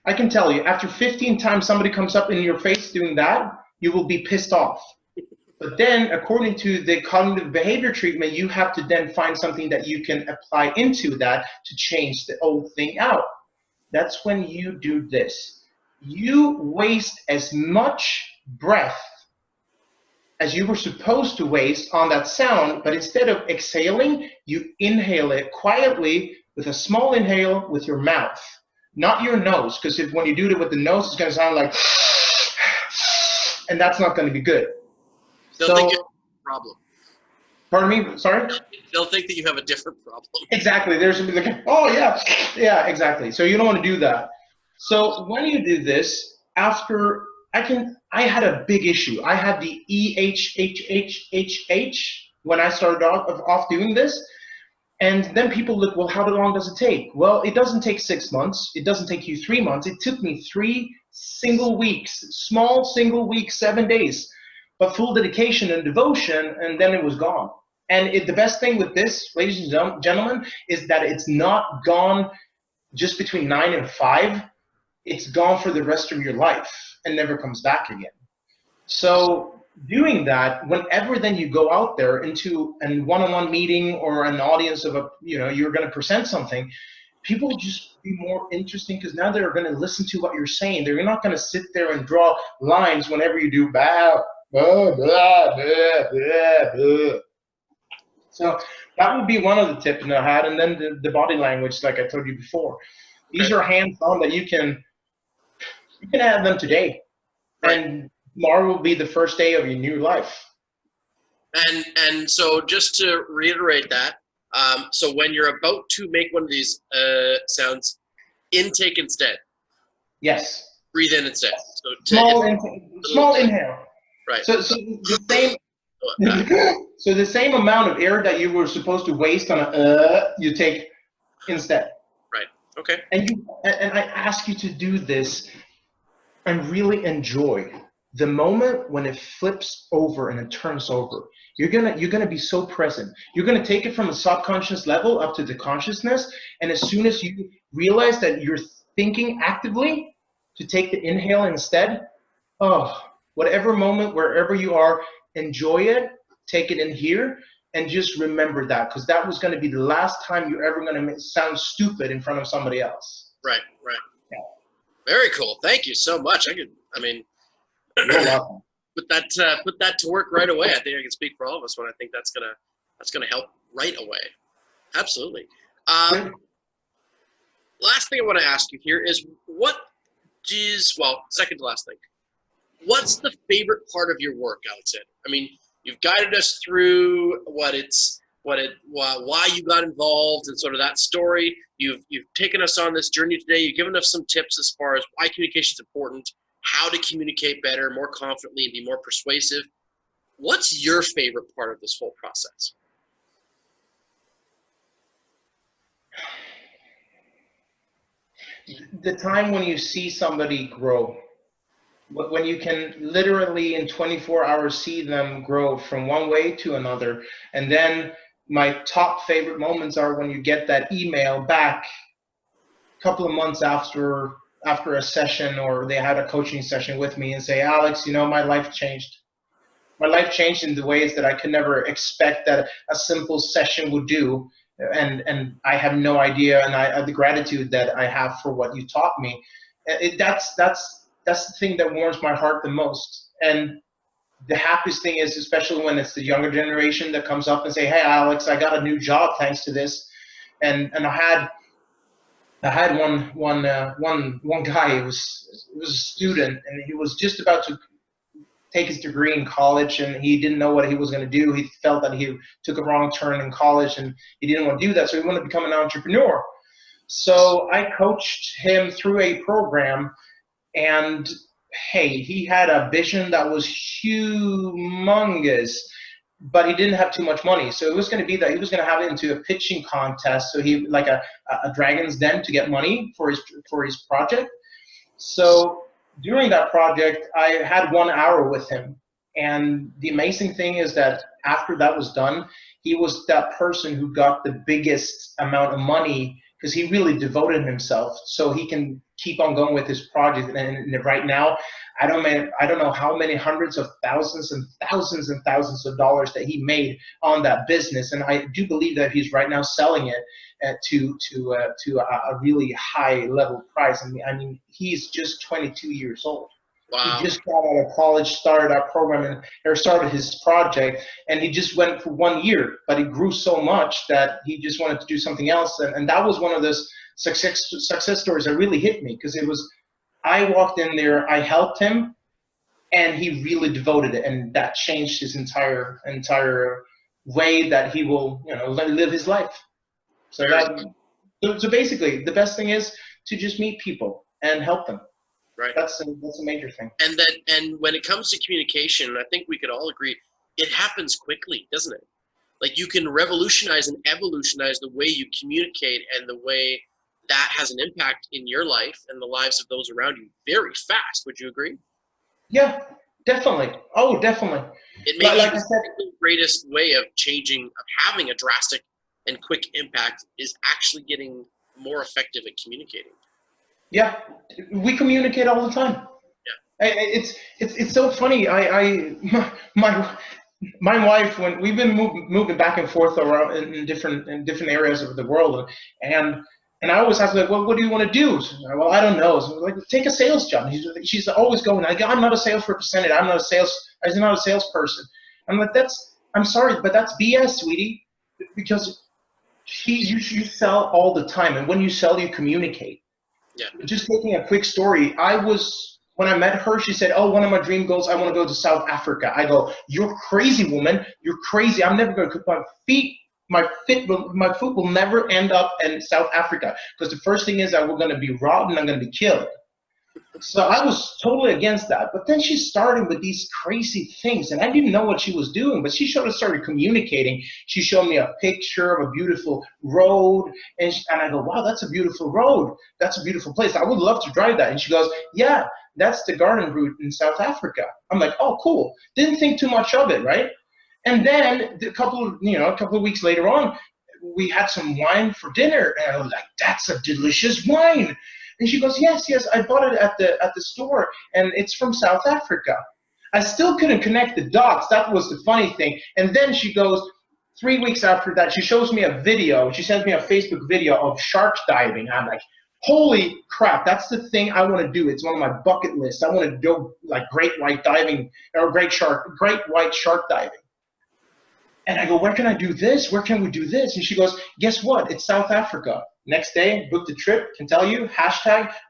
I can tell you, after 15 times somebody comes up in your face doing that, you will be pissed off. But then, according to the cognitive behavior treatment, you have to then find something that you can apply into that to change the old thing out. That's when you do this. You waste as much breath as you were supposed to waste on that sound, but instead of exhaling, you inhale it quietly with a small inhale with your mouth, not your nose, because when you do it with the nose, it's going to sound like, and that's not going to be good. They'll think you have a problem. Pardon me? Sorry? They'll think that you have a different problem. Exactly. There's going to be like, oh, yeah. Yeah, exactly. So you don't want to do that. So when you do this, after, I had a big issue. I had the EHHHH when I started off doing this. And then people look, well, how long does it take? Well, it doesn't take 6 months. It doesn't take you 3 months. It took me 3 single weeks, small single weeks, 7 days. But full dedication and devotion, and then it was gone. And the best thing with this, ladies and gentlemen, is that it's not gone just between 9 and 5. It's gone for the rest of your life and never comes back again. So doing that, whenever then you go out there into a one-on-one meeting or an audience of you're going to present something, people just be more interesting because now they're going to listen to what you're saying. They're not going to sit there and draw lines whenever you do blah, blah, blah, blah, blah, blah. So that would be one of the tips that I had. And then the body language, like I told you before. These are hands-on that you can have them today. Right. And tomorrow will be the first day of your new life. And so just to reiterate that, so when you're about to make one of these sounds, intake instead. Yes. Breathe in instead. So small inhale. Right. So the same. So the same amount of air that you were supposed to waste on you take instead. Right. Okay. And I ask you to do this and really enjoy the moment when it flips over and it turns over. You're gonna be so present. You're gonna take it from a subconscious level up to the consciousness, and as soon as you realize that you're thinking actively to take the inhale instead, whatever moment, wherever you are, enjoy it, take it in here, and just remember that, because that was going to be the last time you're ever going to sound stupid in front of somebody else. Right. Yeah. Very cool. Thank you so much. You're welcome. put that to work right away. I think I can speak for all of us when I think that's gonna help right away. Absolutely. Last thing I want to ask you here is second to last thing. What's the favorite part of your work, Alexander? I mean, you've guided us through why you got involved and sort of that story. You've taken us on this journey today. You've given us some tips as far as why communication is important, how to communicate better, more confidently, and be more persuasive. What's your favorite part of this whole process? The time when you see somebody grow. When you can literally in 24 hours see them grow from one way to another. And then my top favorite moments are when you get that email back a couple of months after a session, or they had a coaching session with me, and say, Alex, my life changed. My life changed in the ways that I could never expect that a simple session would do. And I have no idea, and the gratitude that I have for what you taught me. That's the thing that warms my heart the most. And the happiest thing is, especially when it's the younger generation that comes up and say, hey, Alex, I got a new job thanks to this. And I had one guy, it was a student, and he was just about to take his degree in college, and he didn't know what he was going to do. He felt that he took a wrong turn in college, and he didn't want to do that, so he wanted to become an entrepreneur. So I coached him through a program. And hey, he had a vision that was humongous, but he didn't have too much money. So it was going to be that he was going to have it into a pitching contest. So he like a Dragon's Den to get money for his project. So during that project, I had 1 hour with him. And the amazing thing is that after that was done, he was that person who got the biggest amount of money, because he really devoted himself so he can keep on going with his project. And right now, I don't know how many hundreds of thousands and thousands and thousands of dollars that he made on that business. And I do believe that he's right now selling it to a really high level price. I mean, he's just 22 years old. Wow. He just got out of college, started our program, or started his project, and he just went for 1 year, but he grew so much that he just wanted to do something else. And that was one of those success stories that really hit me, because I walked in there, I helped him, and he really devoted it, and that changed his entire way that he will live his life. So basically, the best thing is to just meet people and help them. Right. That's a major thing. And when it comes to communication, I think we could all agree, it happens quickly, doesn't it? Like, you can revolutionize and evolutionize the way you communicate, and the way that has an impact in your life and the lives of those around you very fast. Would you agree? Yeah, definitely. Oh, definitely. It may be the greatest way of having a drastic and quick impact is actually getting more effective at communicating. Yeah, we communicate all the time. Yeah, it's so funny. My wife, when we've been moving back and forth around in different areas of the world, and And I always ask her, like, well, what do you want to do? She's like, well, I don't know. So I'm like, take a sales job. And she's always going, like, I'm not a sales representative. I'm not a salesperson. I'm like, I'm sorry, but that's BS, sweetie, because you sell all the time, and when you sell, you communicate. Yeah. Just taking a quick story, when I met her, she said, oh, one of my dream goals, I want to go to South Africa. I go, you're crazy, woman. You're crazy. I'm never going to cook my food will never end up in South Africa, because the first thing is that we're going to be robbed and I'm going to be killed. So I was totally against that. But then she started with these crazy things, and I didn't know what she was doing, but she started communicating. She showed me a picture of a beautiful road, and I go, wow, that's a beautiful road. That's a beautiful place. I would love to drive that. And she goes, yeah, that's the garden route in South Africa. I'm like, oh, cool. Didn't think too much of it, right? And then a couple of weeks later on, we had some wine for dinner, and I was like, that's a delicious wine. And she goes, yes, I bought it at the store, and it's from South Africa. I still couldn't connect the dots. That was the funny thing. And then she goes, 3 weeks after that, she shows me a video. She sends me a Facebook video of shark diving. I'm like, holy crap, that's the thing I want to do. It's one of my bucket lists. I want to go like great white diving, or great white shark diving. And I go, where can I do this? Where can we do this? And she goes, guess what? It's South Africa. Next day, booked the trip. Can tell you,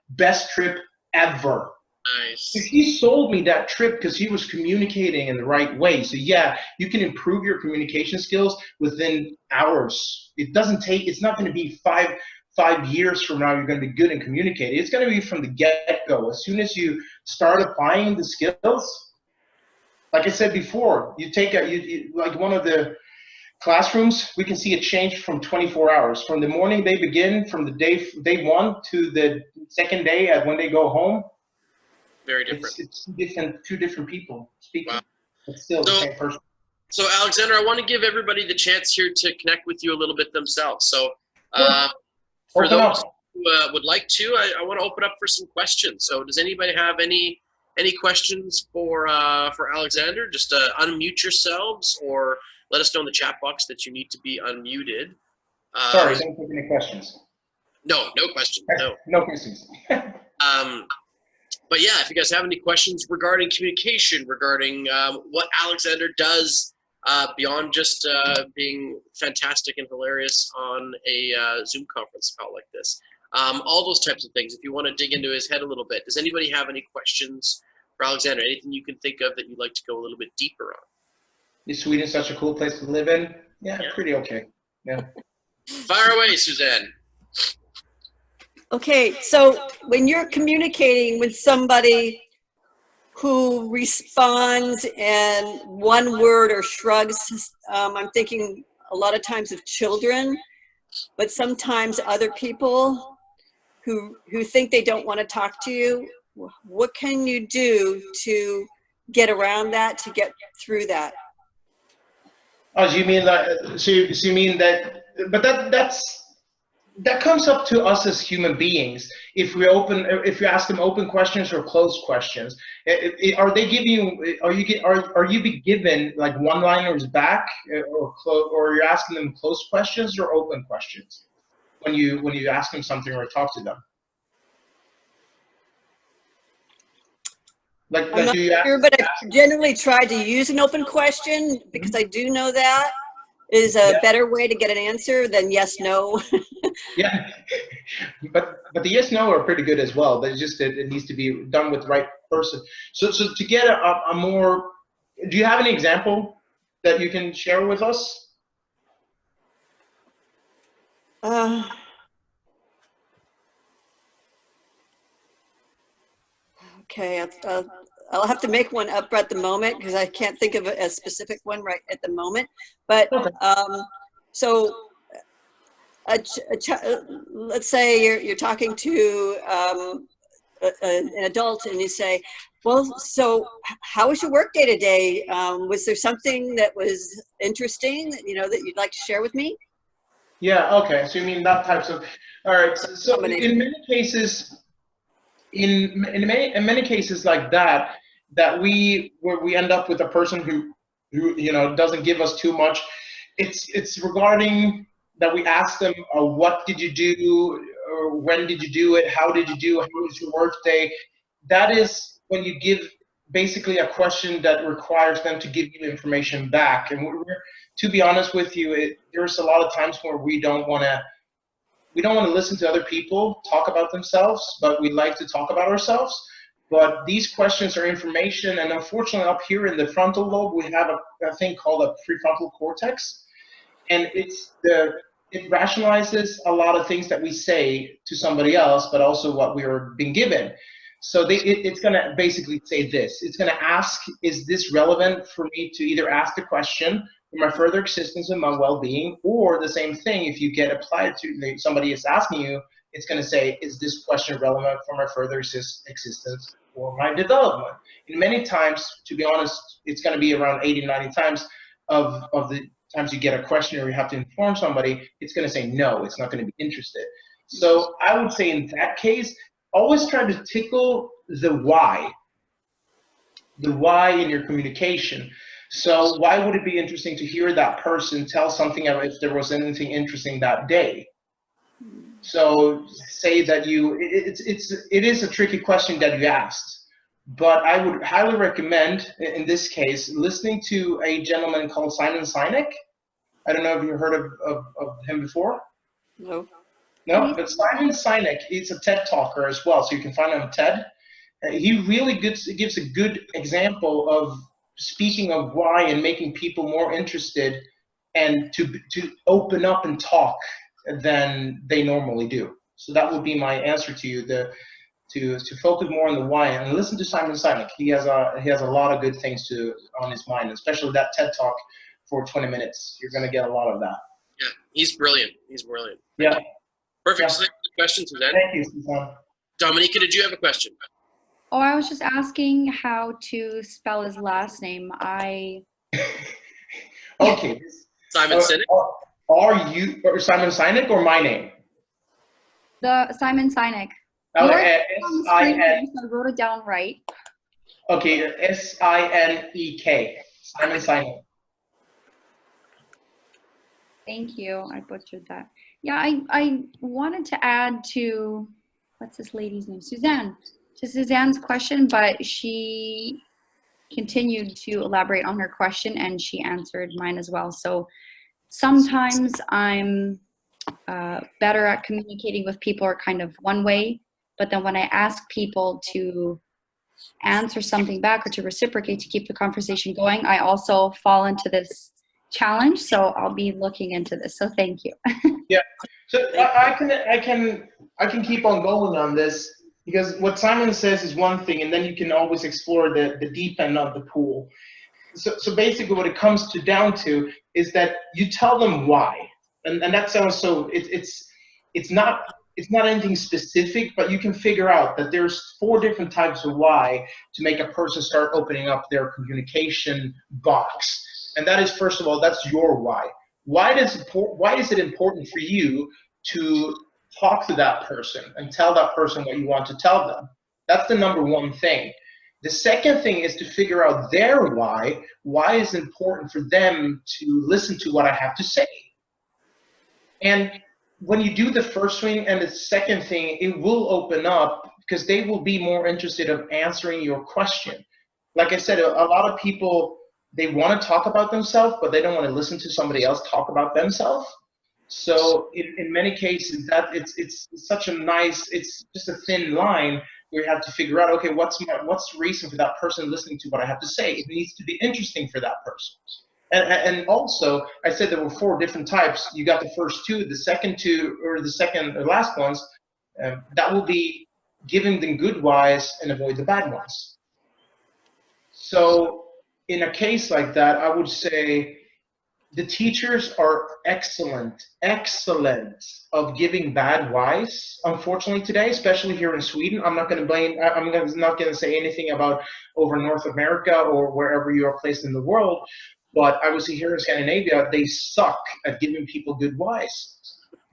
#best trip ever. Nice. So he sold me that trip because he was communicating in the right way. So yeah, you can improve your communication skills within hours. It's not going to be five years from now you're going to be good in communicating. It's going to be from the get-go. As soon as you start applying the skills, like I said before, you take like one of the classrooms, we can see a change from 24 hours. From the morning they begin, from the day one to the second day when they go home. Very different. It's two different people speaking. Wow. But still the same person. So Alexander, I want to give everybody the chance here to connect with you a little bit themselves. So for those who would like to, I want to open up for some questions. So does anybody have any questions for Alexander? Just unmute yourselves, or let us know in the chat box that you need to be unmuted. Sorry, don't take any questions. No questions. No. No questions. But yeah, if you guys have any questions regarding communication, regarding what Alexander does beyond just being fantastic and hilarious on a Zoom conference call like this, all those types of things. If you want to dig into his head a little bit, does anybody have any questions for Alexander? Anything you can think of that you'd like to go a little bit deeper on? Is Sweden such a cool place to live in? Yeah, pretty okay. Yeah. Fire away, Suzanne. Okay, so when you're communicating with somebody who responds in one word or shrugs, I'm thinking a lot of times of children, but sometimes other people who think they don't want to talk to you. What can you do to get around that, to get through that? Oh, you mean that? So you mean that? But that comes up to us as human beings. If you ask them open questions or closed questions, are they giving you? Are you be given like one-liners back, or you're asking them closed questions or open questions when you ask them something or talk to them? I'm not sure, but I generally try to use an open question because I do know that is a better way to get an answer than yes, no. Yeah, but the yes, no are pretty good as well. But it's just that it needs to be done with the right person. So to get a more, do you have any example that you can share with us? Okay, I'll have to make one up at the moment because I can't think of a specific one right at the moment. But so let's say you're talking to an adult and you say, well, so how was your work day today? Was there something that was interesting that that you'd like to share with me? Yeah. Okay. So you mean that types of. All right. So in many cases. In many cases like that where we end up with a person who doesn't give us too much, it's regarding that we ask them, what did you do, or when did you do it? How did you do it? How was your workday? That is when you give basically a question that requires them to give you information back. And to be honest with you, there's a lot of times where we don't want to listen to other people talk about themselves, but we like to talk about ourselves. But these questions are information, and unfortunately up here in the frontal lobe, we have a thing called a prefrontal cortex, and it rationalizes a lot of things that we say to somebody else, but also what we are being given. So it's going to basically say this. It's going to ask, is this relevant for me to either ask the question for my further existence and my well-being, or the same thing, if you get applied to, somebody is asking you, it's going to say, is this question relevant for my further existence or my development? And many times, to be honest, it's going to be around 80, 90 times of the times you get a question or you have to inform somebody, it's going to say no, it's not going to be interested. So I would say in that case, always try to tickle the why in your communication. So why would it be interesting to hear that person tell something if there was anything interesting that day? So say that it is a tricky question that you asked, but I would highly recommend, in this case, listening to a gentleman called Simon Sinek. I don't know if you've heard of him before. No. No, but Simon Sinek, he's a TED talker as well, so you can find him on TED. He really gives a good example of speaking of why and making people more interested and to open up and talk than they normally do. So that would be my answer to you, to focus more on the why and listen to Simon Sinek. He has a lot of good things on his mind, especially that TED talk for 20 minutes. You're going to get a lot of that. Yeah, he's brilliant. He's brilliant. Yeah. Perfect. Yeah. So question, Suzanne. Thank you, Suzanne. Dominica, did you have a question? Oh, I was just asking how to spell his last name. Okay. Simon Sinek? Are you or Simon Sinek or my name? The Simon Sinek. Oh, I wrote it down right. Okay, Sinek. Simon Sinek. Thank you. I butchered that. Yeah, I wanted to add to, what's this lady's name? Suzanne. To Suzanne's question, but she continued to elaborate on her question and she answered mine as well. So sometimes I'm better at communicating with people or kind of one way, but then when I ask people to answer something back or to reciprocate to keep the conversation going, I also fall into this challenge. So I'll be looking into this. So thank you. Yeah. So I can keep on going on this, because what Simon says is one thing, and then you can always explore the deep end of the pool. So basically what it comes down to is that you tell them why. And that sounds so, it's not anything specific, but you can figure out that there's 4 different types of why to make a person start opening up their communication box. And that is, first of all, that's your why. Why is it important for you to talk to that person and tell that person what you want to tell them? That's the number one thing. The second thing is to figure out their why. Why is it important for them to listen to what I have to say? And when you do the first thing and the second thing, it will open up, because they will be more interested in answering your question. Like I said, a lot of people, they want to talk about themselves, but they don't want to listen to somebody else talk about themselves. So in many cases, that it's such a nice, it's just a thin line where you have to figure out, okay, what's the reason for that person listening to what I have to say? It needs to be interesting for that person. And also, I said there were 4 different types. You got the first 2, the second 2, or the second or last ones, that will be giving them good whys and avoid the bad ones. So in a case like that, I would say the teachers are excellent of giving bad whys, unfortunately today, especially here in Sweden. I'm not going to say anything about over North America or wherever you are placed in the world, but I would say here in Scandinavia, they suck at giving people good whys.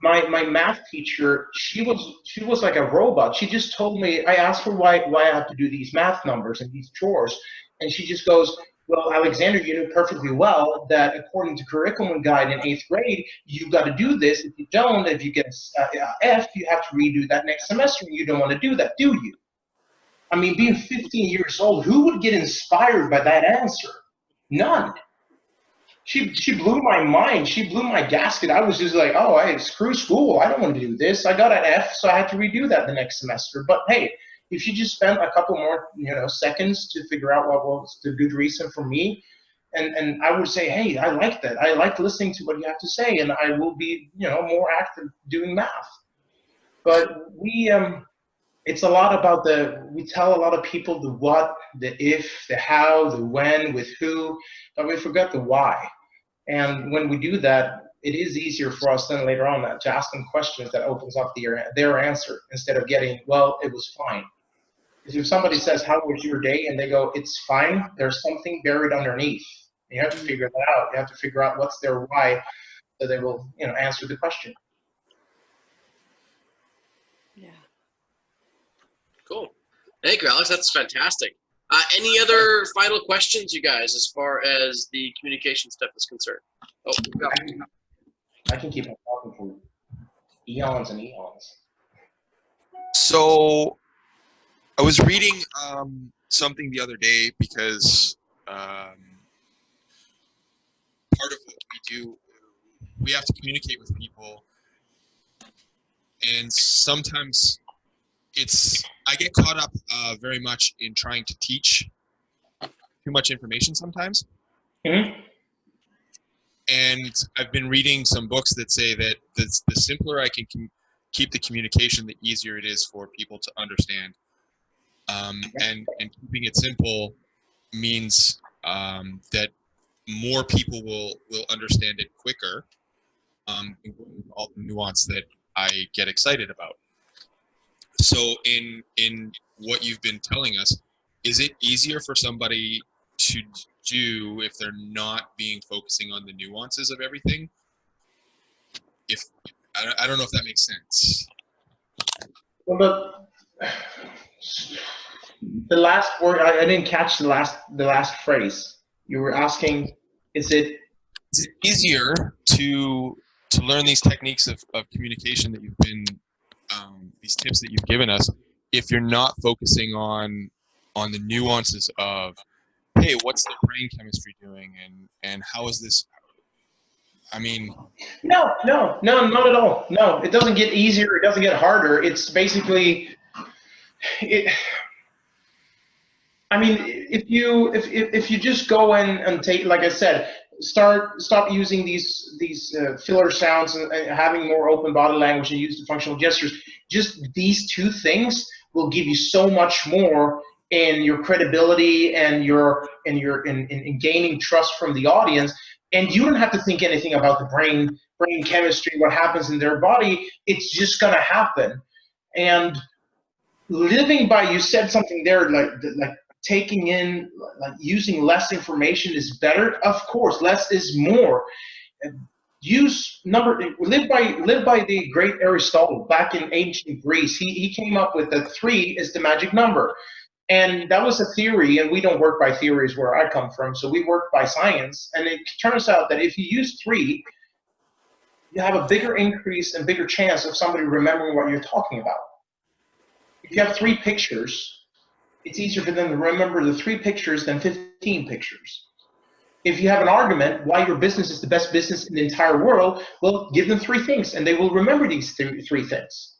My math teacher, she was like a robot. She just told me, I asked her why I have to do these math numbers and these chores, and she just goes, Well, Alexander, you know perfectly well that according to curriculum guide in 8th grade, you've got to do this. If you don't, if you get a F, you have to redo that next semester, and you don't want to do that, do you? I mean, being 15 years old, who would get inspired by that answer? None. She blew my mind. She blew my gasket. I was just like, oh, hey, screw school. I don't want to do this. I got an F, so I had to redo that the next semester. But hey, if you just spent a couple more, seconds to figure out what was the good reason for me, and I would say, hey, I like that. I like listening to what you have to say, and I will be, more active doing math. But it's a lot about we tell a lot of people the what, the if, the how, the when, with who, but we forget the why. And when we do that, it is easier for us then later on to ask them questions that opens up their answer instead of getting, well, it was fine. If somebody says, how was your day? And they go, it's fine, there's something buried underneath. You have to figure that out. You have to figure out what's their why, so they will, answer the question. Yeah. Cool. Thank you, Alex. That's fantastic. Any other final questions, you guys, as far as the communication stuff is concerned? Oh, I can keep on talking for eons and eons. So I was reading something the other day because part of what we do, we have to communicate with people, and sometimes I get caught up very much in trying to teach too much information sometimes. Mm-hmm. And I've been reading some books that say that the simpler I can keep the communication, the easier it is for people to understand. And keeping it simple means that more people will understand it quicker, all the nuance that I get excited about. So in what you've been telling us, is it easier for somebody to do if they're not focusing on the nuances of everything? If I don't know if that makes sense. Well, but the last word, I didn't catch the last phrase. You were asking, is it easier to learn these techniques of communication that you've been these tips that you've given us if you're not focusing on the nuances of, hey, what's the brain chemistry doing, and how is this? I mean, no, not at all. No, it doesn't get easier. It doesn't get harder. It's basically it. I mean, if you just go in and take, like I said, stop using these filler sounds and having more open body language and use the functional gestures. Just these two things will give you so much more in your credibility and in gaining trust from the audience. And you don't have to think anything about the brain chemistry, what happens in their body. It's just gonna happen. And living by, you said something there like taking in, like using less information is better. Of course, less is more. Live by the great Aristotle back in ancient Greece. He came up with that 3 is the magic number. And that was a theory, and we don't work by theories where I come from, so we work by science. And it turns out that if you use 3, you have a bigger increase and bigger chance of somebody remembering what you're talking about. If you have 3 pictures, it's easier for them to remember the 3 pictures than 15 pictures. If you have an argument why your business is the best business in the entire world, well, give them 3 things, and they will remember these 3 things.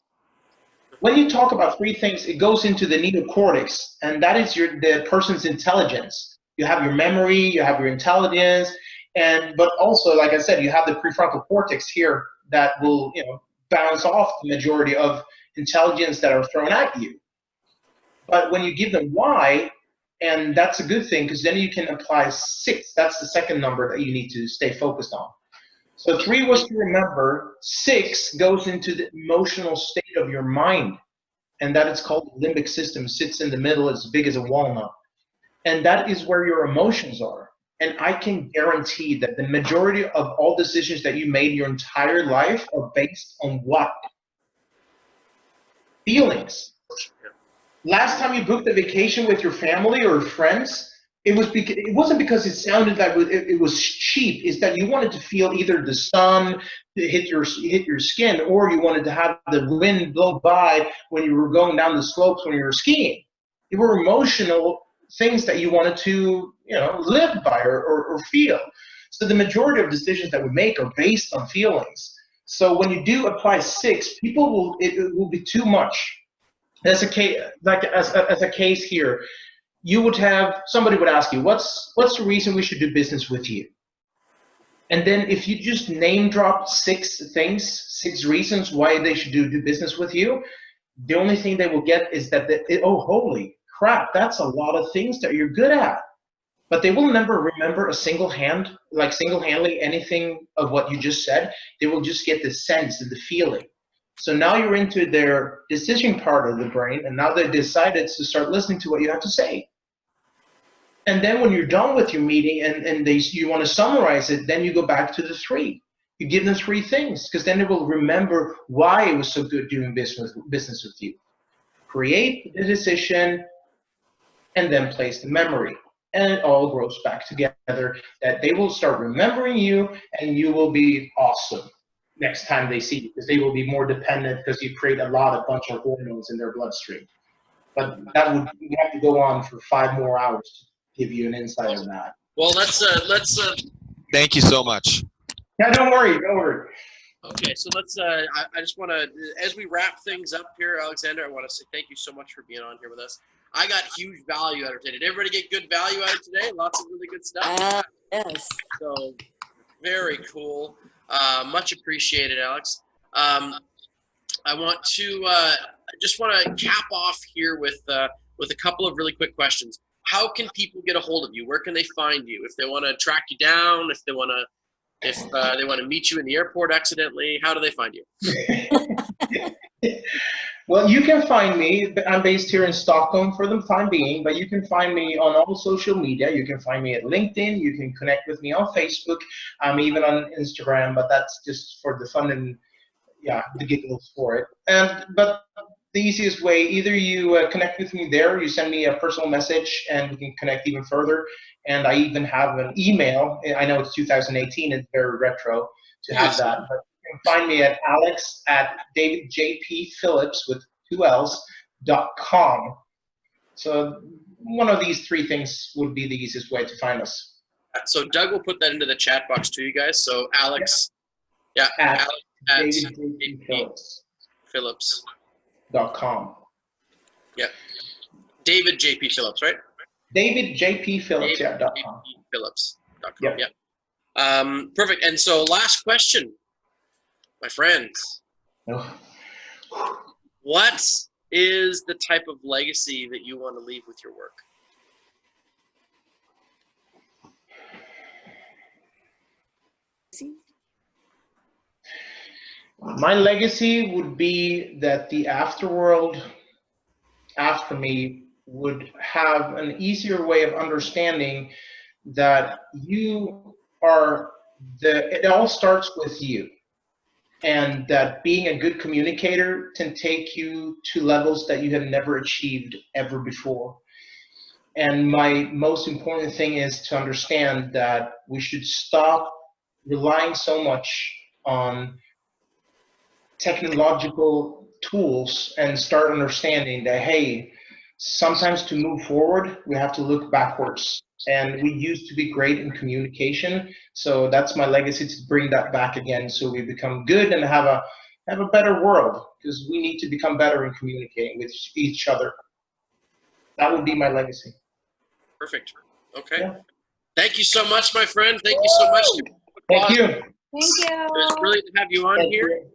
When you talk about 3 things, it goes into the neocortex, and that is the person's intelligence. You have your memory, you have your intelligence, but also, like I said, you have the prefrontal cortex here that will, bounce off the majority of intelligence that are thrown at you. But when you give them why, and that's a good thing, because then you can apply 6. That's the second number that you need to stay focused on. So 3 was to remember. 6 goes into the emotional state of your mind, and that is called the limbic system. It sits in the middle, as big as a walnut, and that is where your emotions are. And I can guarantee that the majority of all decisions that you made your entire life are based on what? Feelings. Last time you booked a vacation with your family or friends, it wasn't because it sounded like it was cheap. It's that you wanted to feel either the sun hit your skin, or you wanted to have the wind blow by when you were going down the slopes when you were skiing. They were emotional things that you wanted to, live by or feel. So the majority of decisions that we make are based on feelings. So when you do apply 6, it will be too much. As a case here, somebody would ask you, what's the reason we should do business with you? And then if you just name drop 6 things, 6 reasons why they should do business with you, the only thing they will get is that, oh, holy crap, that's a lot of things that you're good at. But they will never remember single-handedly anything of what you just said. They will just get the sense and the feeling. So now you're into their decision part of the brain, and now they've decided to start listening to what you have to say. And then when you're done with your meeting and you want to summarize it, then you go back to the 3. You give them 3 things, because then they will remember why it was so good doing business with you. Create the decision, and then place the memory. And it all grows back together, that they will start remembering you, and you will be awesome next time they see you, because they will be more dependent because you create a bunch of hormones in their bloodstream. But we have to go on for 5 more hours to give you an insight of that. Well, let's. Thank you so much. Yeah, don't worry. Okay, so let's. I just want to, as we wrap things up here, Alexander, I want to say thank you so much for being on here with us. I got huge value out of today. Did everybody get good value out of today? Lots of really good stuff. Yes. So very cool. Much appreciated, Alex. I want to just want to cap off here with a couple of really quick questions. How can people get a hold of you? Where can they find you? If they want to track you down, if they want to meet you in the airport accidentally, how do they find you? Well, you can find me. I'm based here in Stockholm for the time being, but you can find me on all social media. You can find me at LinkedIn. You can connect with me on Facebook. I'm even on Instagram, but that's just for the fun and the giggles for it. But the easiest way, either you connect with me there, you send me a personal message, and we can connect even further. And I even have an email. I know it's 2018, it's very retro to have that. But you can find me at alex@davidjpphillips with 2 L's.com. So one of these 3 things would be the easiest way to find us. So Doug will put that into the chat box to you guys. So Alex, At Alex davidjpphillips.com. Yeah. David J.P. Phillips, right? davidjpphillips.com. Phillips.com. Yep. Yeah. Perfect. And so last question, my friends. Oh. What is the type of legacy that you want to leave with your work? My legacy would be that the afterworld after me would have an easier way of understanding that it all starts with you, and that being a good communicator can take you to levels that you have never achieved ever before. And my most important thing is to understand that we should stop relying so much on technological tools and start understanding that, hey, sometimes to move forward, we have to look backwards. And we used to be great in communication. So that's my legacy, to bring that back again, so we become good and have a better world, because we need to become better in communicating with each other. That would be my legacy. Perfect. Okay. Yeah. Thank you so much, my friend. Thank you so much. Thank you. Thank you. It was brilliant to have you on Thank here. you.